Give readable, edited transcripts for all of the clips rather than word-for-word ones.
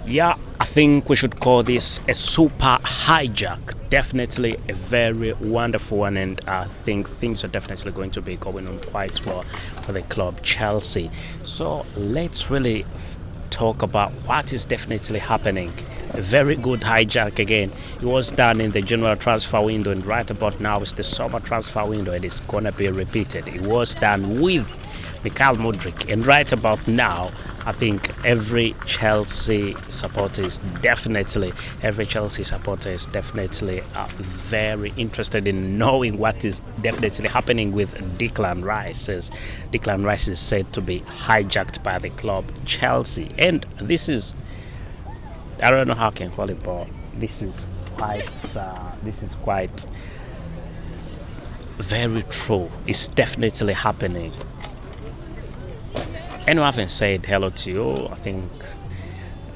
Yeah, I think we should call this a super hijack. Definitely a very wonderful one, and I think things are definitely going to be going on quite well for the club Chelsea. So let's really talk about what is definitely happening. A very good hijack again. It was done in the general transfer window, and right about now it's the summer transfer window, and it's gonna be repeated. It was done with Mikhail Mudryk, and right about now, I think every Chelsea supporter is definitely very interested in knowing what is definitely happening with Declan Rice. As Declan Rice is said to be hijacked by the club Chelsea, and I don't know how I can call it, but this is quite very true. It's definitely happening. And I haven't said hello to you. I think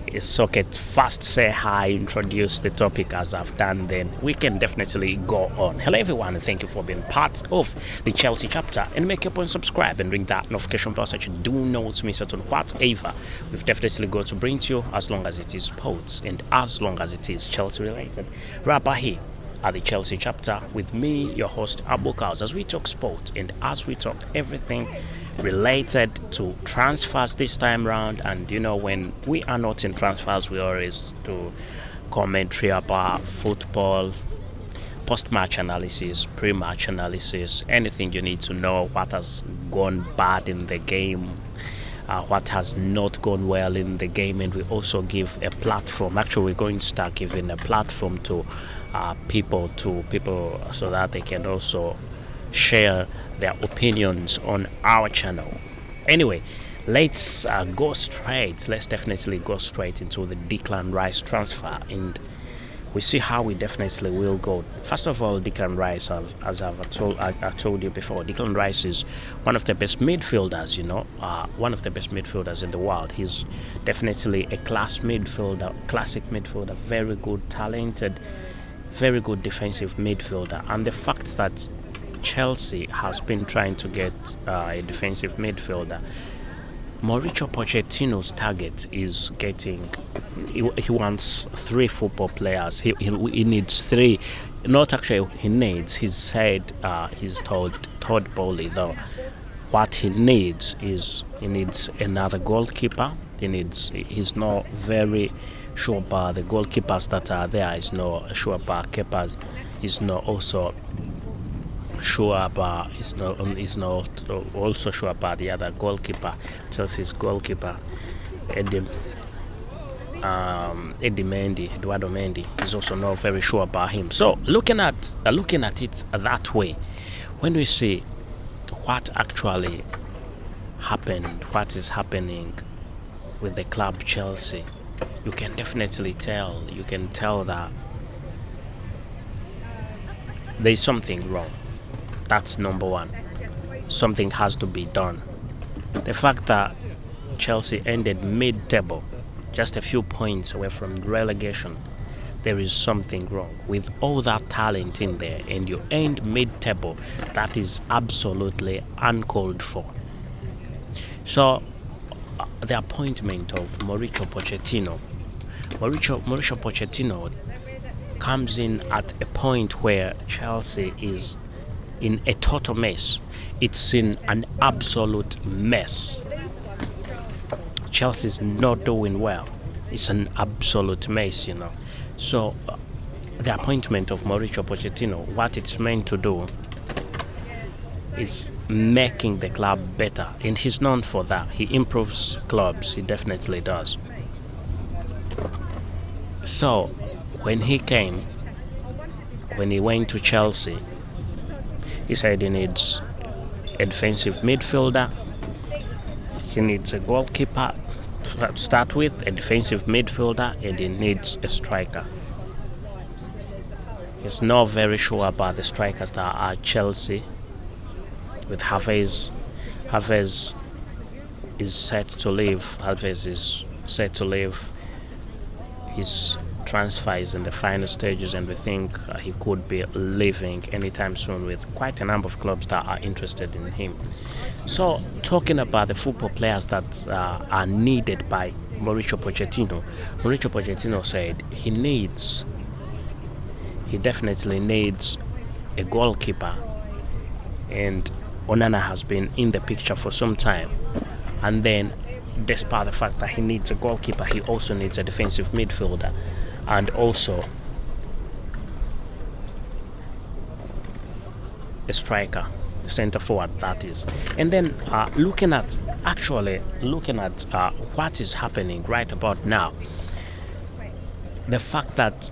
it's okay to first say hi, introduce the topic as I've done, then we can definitely go on. Hello everyone, and thank you for being part of the Chelsea chapter, and make your point subscribe and ring that notification bell so you do not miss out on whatever we've definitely got to bring to you, as long as it is sports and as long as it is Chelsea related. Right here at the Chelsea chapter with me, your host Abu KALS, as we talk sport and as we talk everything related to transfers this time round. And when we are not in transfers, we always do commentary about football, post-match analysis, pre-match analysis, anything you need to know, what has gone bad in the game, what has not gone well in the game. And we also give a platform. Actually, we're going to start giving a platform to people so that they can also share their opinions on our channel. Anyway, let's definitely go straight into the Declan Rice transfer, and we see how we definitely will go. First of all, Declan Rice, as I told you before, Declan Rice is one of the best midfielders, one of the best midfielders in the world. He's definitely a classic midfielder, very good, talented, very good defensive midfielder. And the fact that Chelsea has been trying to get a defensive midfielder, Mauricio Pochettino's target is getting. He wants 3 football players. He needs 3. Not actually he needs. He's told Todd Bowley though. What he needs is another goalkeeper. He's not very sure about the goalkeepers that are there. He's not sure about keepers. He's not also sure about. He's not also sure about the other goalkeeper, Chelsea's goalkeeper, Eduardo Mendy. Is also not very sure about him. So looking at it that way, when we see what actually happened, what is happening with the club Chelsea, you can definitely tell. You can tell that there's something wrong. That's number one. Something has to be done. The fact that Chelsea ended mid-table, just a few points away from relegation, there is something wrong. With all that talent in there and you end mid-table, that is absolutely uncalled for. So the appointment of Mauricio Pochettino comes in at a point where Chelsea is in a total mess. It's in an absolute mess. Chelsea's not doing well. It's an absolute mess, So the appointment of Mauricio Pochettino, what it's meant to do is making the club better, and he's known for that. He improves clubs. He definitely does. So when he went to Chelsea, he said he needs a defensive midfielder. He needs a goalkeeper to start with, a defensive midfielder, and he needs a striker. He's not very sure about the strikers that are at Chelsea. With Havertz is set to leave. He's transfer is in the final stages, and we think he could be leaving anytime soon, with quite a number of clubs that are interested in him. So, talking about the football players that are needed by Mauricio Pochettino said he definitely needs a goalkeeper, and Onana has been in the picture for some time. And then, despite the fact that he needs a goalkeeper, he also needs a defensive midfielder, and also a striker, center forward, that is. And then looking at what is happening right about now, the fact that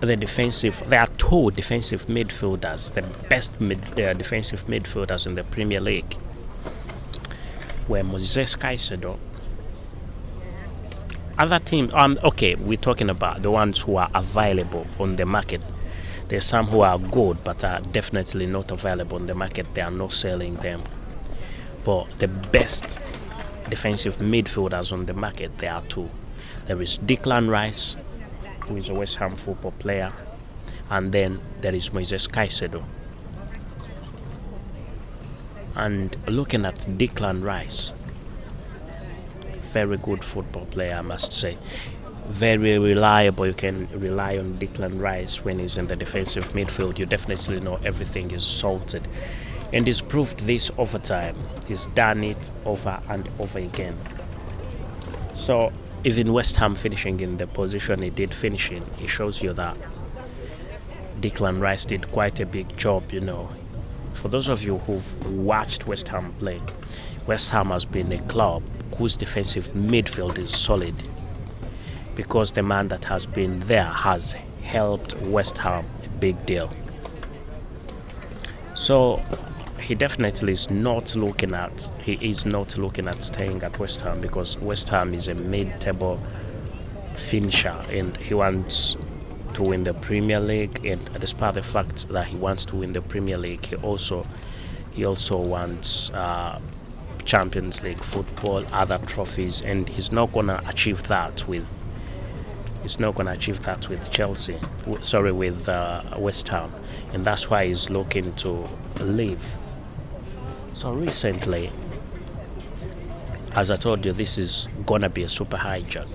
there are two defensive midfielders, the best defensive midfielders in the Premier League, where Moises Caicedo. Other teams, okay, we're talking about the ones who are available on the market. There's some who are good, but are definitely not available on the market. They are not selling them. But the best defensive midfielders on the market, there are two. There is Declan Rice, who is a West Ham football player, and then there is Moises Caicedo. And looking at Declan Rice, very good football player, I must say. Very reliable. You can rely on Declan Rice when he's in the defensive midfield. You definitely know everything is sorted. And he's proved this over time. He's done it over and over again. So even West Ham finishing in the position he did finish in, it shows you that Declan Rice did quite a big job, For those of you who've watched West Ham play, West Ham has been a club whose defensive midfield is solid, because the man that has been there has helped West Ham a big deal. So he definitely is not looking at staying at West Ham, because West Ham is a mid-table finisher and he wants to win the Premier League. And despite the fact that he wants to win the Premier League, he also wants Champions League football, other trophies, and he's not gonna achieve that with Chelsea. With West Ham, and that's why he's looking to leave. So recently, as I told you, this is gonna be a super hijack.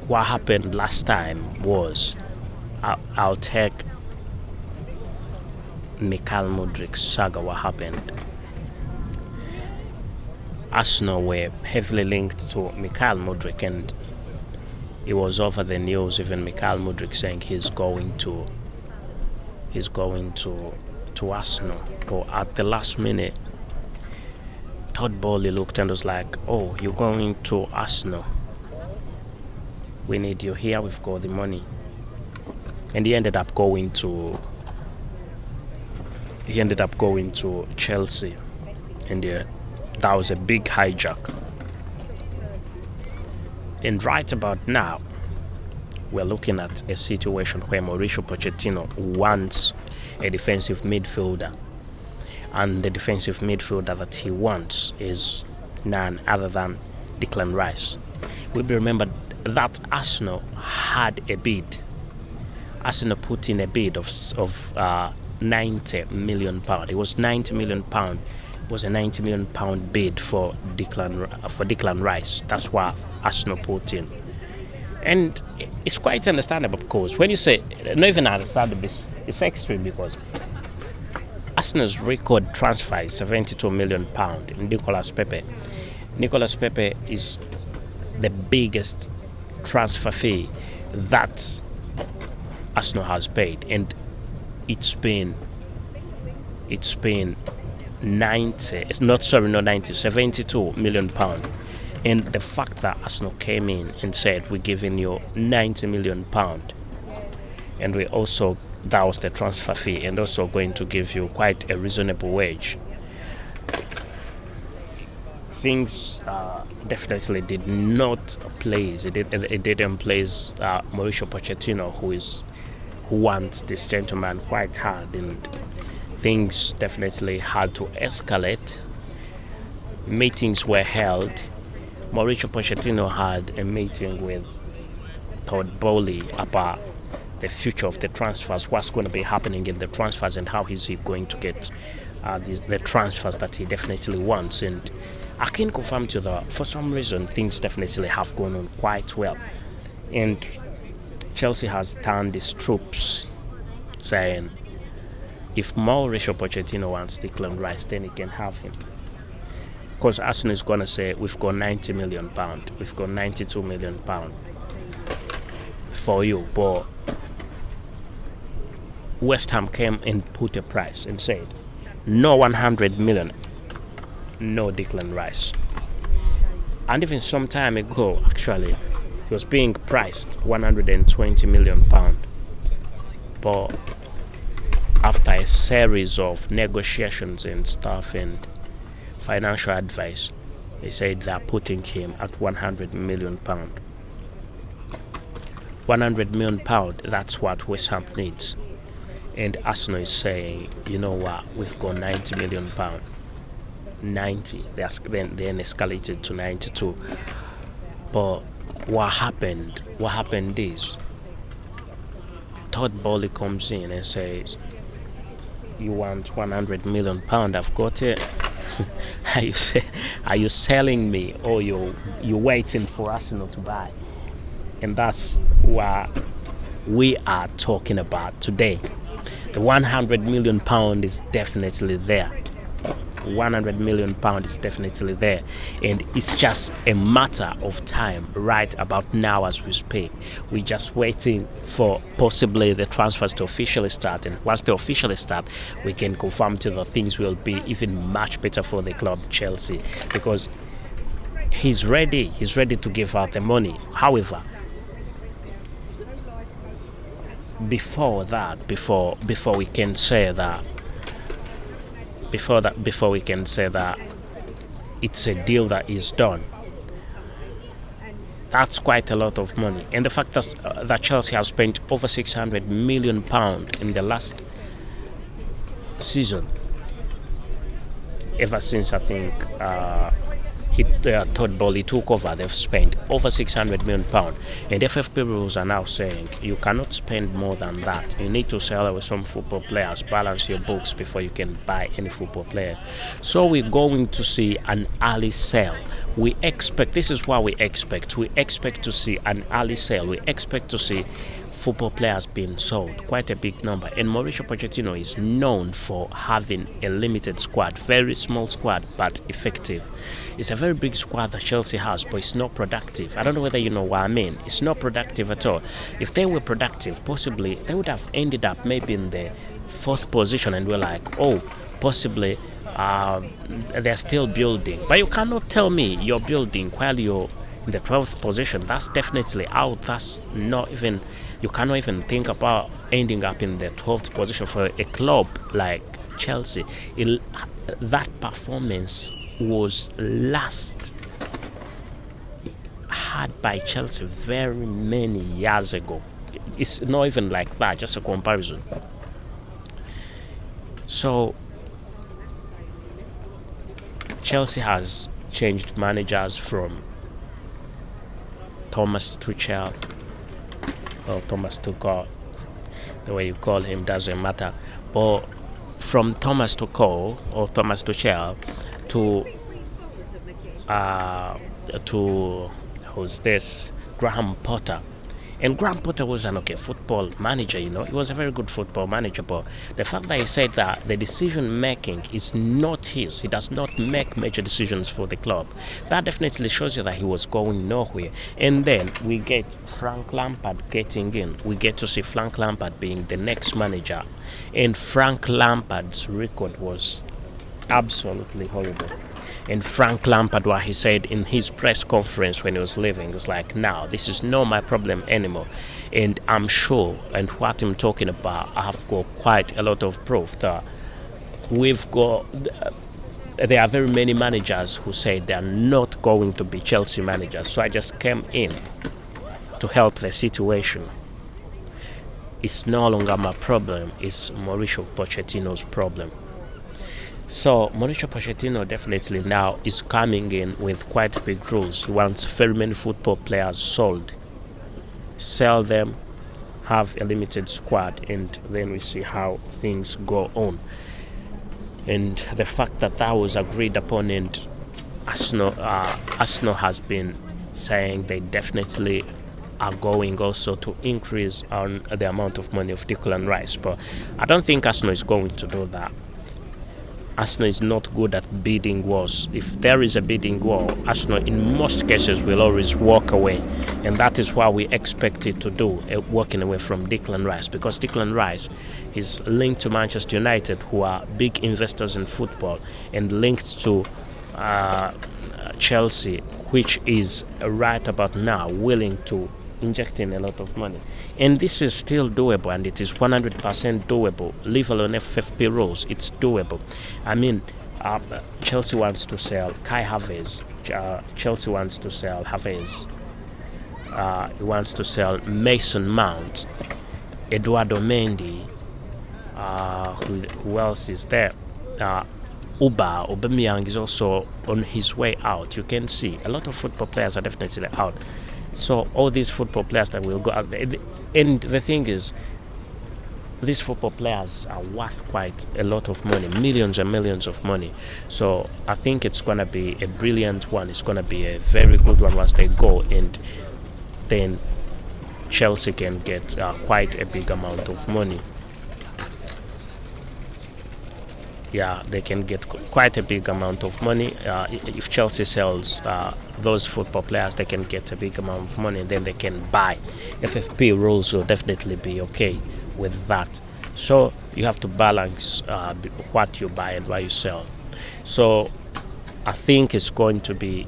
What happened last time was, I'll take Mikhail Mudrik's saga. What happened? Arsenal were heavily linked to Mikhail Mudrik, and it was over the news. Even Mikhail Mudrik saying he's going to Arsenal. But at the last minute, Todd Bowley looked and was like, "Oh, you're going to Arsenal? We need you here. We've got the money." And he ended up going to Chelsea, and that was a big hijack. And right about now, we're looking at a situation where Mauricio Pochettino wants a defensive midfielder, and the defensive midfielder that he wants is none other than Declan Rice. We'll be remembered that Arsenal had a bid. Arsenal put in a bid of £90 million. It was £90 million. It was a £90 million bid for Declan Rice. That's what Arsenal put in. And it's quite understandable, because when you say, not even understandable, it's extreme, because Arsenal's record transfer is £72 million in Nicolas Pepe. Nicolas Pepe is the biggest transfer fee that Arsenal has paid, and it's been 72 million pound. And the fact that Arsenal came in and said, we're giving you 90 million pound, and that was the transfer fee, and also going to give you quite a reasonable wage. Things definitely did not please. It didn't please Mauricio Pochettino, who wants this gentleman quite hard, and things definitely had to escalate. Meetings were held Mauricio Pochettino had a meeting with Todd Bowley about the future of the transfers, what's going to be happening in the transfers, and how is he going to get the transfers that he definitely wants. And I can confirm to you that for some reason things definitely have gone on quite well. And Chelsea has turned its troops, saying if Mauricio Pochettino wants Declan Rice, then he can have him. Because Arsenal is going to say, we've got £90 million, we've got £92 million for you. But West Ham came and put a price and said, no 100 million, no Declan Rice. And even some time ago, actually, he was being priced £120 million. But after a series of negotiations and stuff and financial advice, they said they're putting him at £100 million. £100 million, that's what West Ham needs. And Arsenal is saying, you know what, we've got £90 million. 90, then escalated to 92. But what happened is Todd Bowley comes in and says, you want £100 million, I've got it. Are you selling me, or you're waiting for Arsenal to buy? And that's what we are talking about today. The £100 million is definitely there. £100 million is definitely there, and it's just a matter of time. Right about now as we speak, we're just waiting for possibly the transfers to officially start, and once they officially start, we can confirm to the things will be even much better for the club Chelsea, because he's ready to give out the money. However, before we can say that it's a deal that is done, that's quite a lot of money. And the fact that Chelsea has spent over £600 million in the last season, ever since I think Todd Bowley took over, they've spent over £600 million. And FFP rules are now saying you cannot spend more than that. You need to sell away some football players, balance your books before you can buy any football player. So we're going to see an early sale. This is what we expect. We expect to see an early sale. We expect to see football players being sold, quite a big number. And Mauricio Pochettino is known for having a limited squad, very small squad, but effective. It's a very big squad that Chelsea has, but it's not productive. I don't know whether you know what I mean. It's not productive at all. If they were productive, possibly they would have ended up maybe in the 4th position, and we're like, oh, possibly they're still building. But you cannot tell me you're building while you're in the 12th position. That's definitely out. That's not even, you cannot even think about ending up in the 12th position for a club like Chelsea. That performance was last had by Chelsea very many years ago. It's not even like that, just a comparison. So Chelsea has changed managers from Thomas Tuchel, or Thomas Tuchel, the way you call him doesn't matter, but from Thomas Tuchel or Thomas Tuchel to who's this, Graham Potter. And Graham Potter was an okay football manager, he was a very good football manager, but the fact that he said that the decision making is not his, he does not make major decisions for the club, that definitely shows you that he was going nowhere. And then we get Frank Lampard getting in. We get to see Frank Lampard being the next manager, and Frank Lampard's record was absolutely horrible. And Frank Lampard, what he said in his press conference when he was leaving, was like, now this is not my problem anymore. And I'm sure, and what I'm talking about, I have got quite a lot of proof that there are very many managers who say they're not going to be Chelsea managers. So I just came in to help the situation. It's no longer my problem, it's Mauricio Pochettino's problem. So Mauricio Pochettino definitely now is coming in with quite big rules. He wants very many football players sold, sell them, have a limited squad, and then we see how things go on. And the fact that that was agreed upon, and Arsenal has been saying they definitely are going also to increase on the amount of money of Declan Rice, but I don't think Arsenal is going to do that. Arsenal is not good at bidding wars. If there is a bidding war, Arsenal in most cases will always walk away, and that is what we expect it to do, walking away from Declan Rice, because Declan Rice is linked to Manchester United, who are big investors in football, and linked to Chelsea, which is right about now willing to inject in a lot of money. And this is still doable, and it is 100% doable. Leave alone FFP rules, it's doable. I mean, Chelsea wants to sell Kai Havertz. Chelsea wants to sell Havertz. He wants to sell Mason Mount, Eduardo Mendy. Who else is there? Aubameyang is also on his way out. You can see a lot of football players are definitely out. So all these football players that will go out, and the thing is, these football players are worth quite a lot of money, millions and millions of money. So I think it's going to be a brilliant one. It's going to be a very good one once they go, and then Chelsea can get quite a big amount of money. Yeah, they can get quite a big amount of money. If Chelsea sells those football players, they can get a big amount of money, and then they can buy. FFP rules will definitely be okay with that. So you have to balance what you buy and what you sell. So I think it's going to be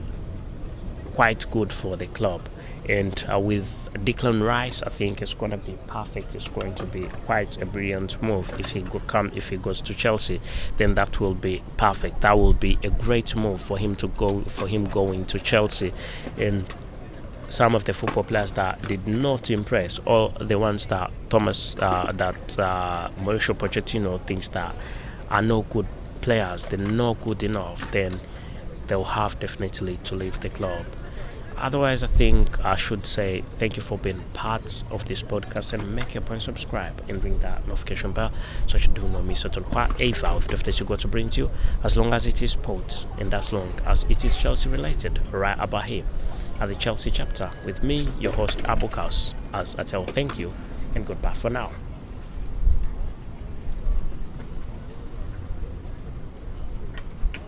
quite good for the club. And with Declan Rice, I think it's going to be perfect. It's going to be quite a brilliant move. If he goes to Chelsea, then that will be perfect. That will be a great move for him going to Chelsea. And some of the football players that did not impress, or the ones that Mauricio Pochettino thinks that are no good players, they're not good enough, then they'll have definitely to leave the club. Otherwise, I think I should say thank you for being part of this podcast, and make your point subscribe and ring that notification bell so you do not miss out on whatever of the go to bring to you, as long as it is sports and as long as it is Chelsea related, right about here at the Chelsea chapter with me, your host Abu Kaus, as I tell thank you and goodbye for now.